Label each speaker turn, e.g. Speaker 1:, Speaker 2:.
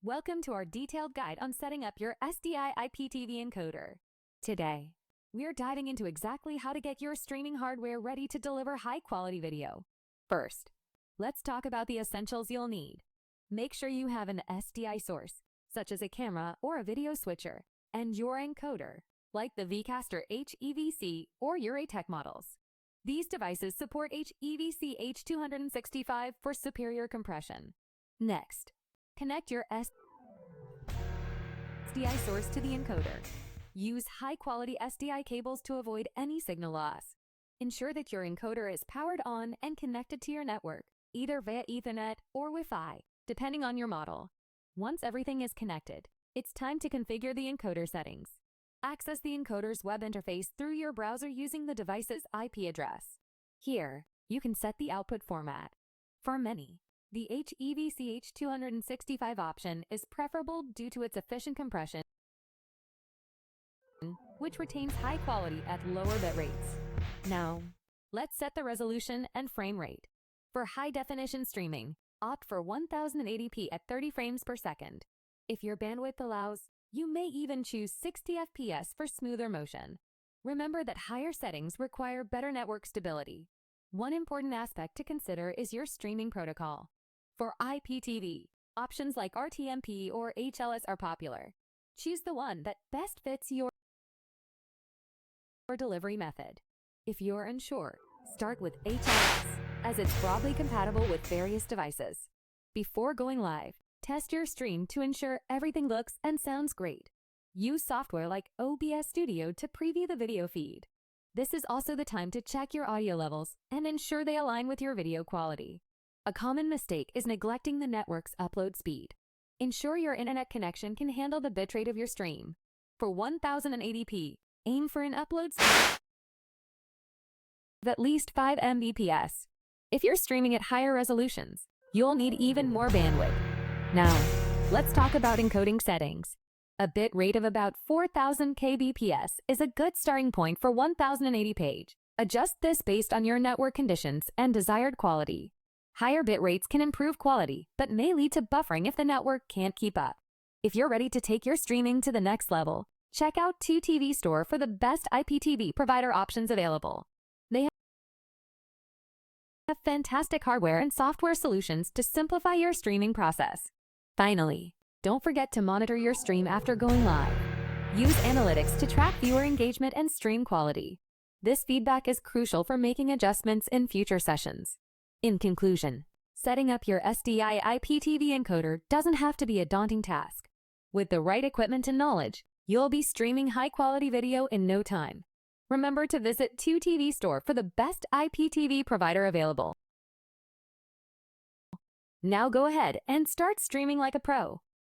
Speaker 1: Welcome to our detailed guide on setting up your SDI IPTV encoder. Today, we're diving into exactly how to get your streaming hardware ready to deliver high-quality video. First, let's talk about the essentials you'll need. Make sure you have an SDI source, such as a camera or a video switcher, and your encoder, like the VECASTER HEVC or URay tech models. These devices support HEVC H265 for superior compression. Next, connect your SDI source to the encoder. Use high-quality SDI cables to avoid any signal loss. Ensure that your encoder is powered on and connected to your network, either via Ethernet or Wi-Fi, depending on your model. Once everything is connected, it's time to configure the encoder settings. Access the encoder's web interface through your browser using the device's IP address. Here, you can set the output format. For many, the HEVC H265 option is preferable due to its efficient compression, which retains high quality at lower bit rates. Now, let's set the resolution and frame rate. For high-definition streaming, opt for 1080p at 30 frames per second. If your bandwidth allows, you may even choose 60 FPS for smoother motion. Remember that higher settings require better network stability. One important aspect to consider is your streaming protocol. For IPTV, options like RTMP or HLS are popular. Choose the one that best fits your delivery method. If you're unsure, start with HLS, as it's broadly compatible with various devices. Before going live, test your stream to ensure everything looks and sounds great. Use software like OBS Studio to preview the video feed. This is also the time to check your audio levels and ensure they align with your video quality. A common mistake is neglecting the network's upload speed. Ensure your internet connection can handle the bitrate of your stream. For 1080p, aim for an upload speed of at least 5 Mbps. If you're streaming at higher resolutions, you'll need even more bandwidth. Now, let's talk about encoding settings. A bit rate of about 4000 kbps is a good starting point for 1080 page. Adjust this based on your network conditions and desired quality. Higher bit rates can improve quality, but may lead to buffering if the network can't keep up. If you're ready to take your streaming to the next level, check out 2TV Store for the best IPTV provider options available. They have fantastic hardware and software solutions to simplify your streaming process. Finally, don't forget to monitor your stream after going live. Use analytics to track viewer engagement and stream quality. This feedback is crucial for making adjustments in future sessions. In conclusion, setting up your SDI IPTV encoder doesn't have to be a daunting task. With the right equipment and knowledge, you'll be streaming high-quality video in no time. Remember to visit 2TV Store for the best IPTV provider available. Now go ahead and start streaming like a pro.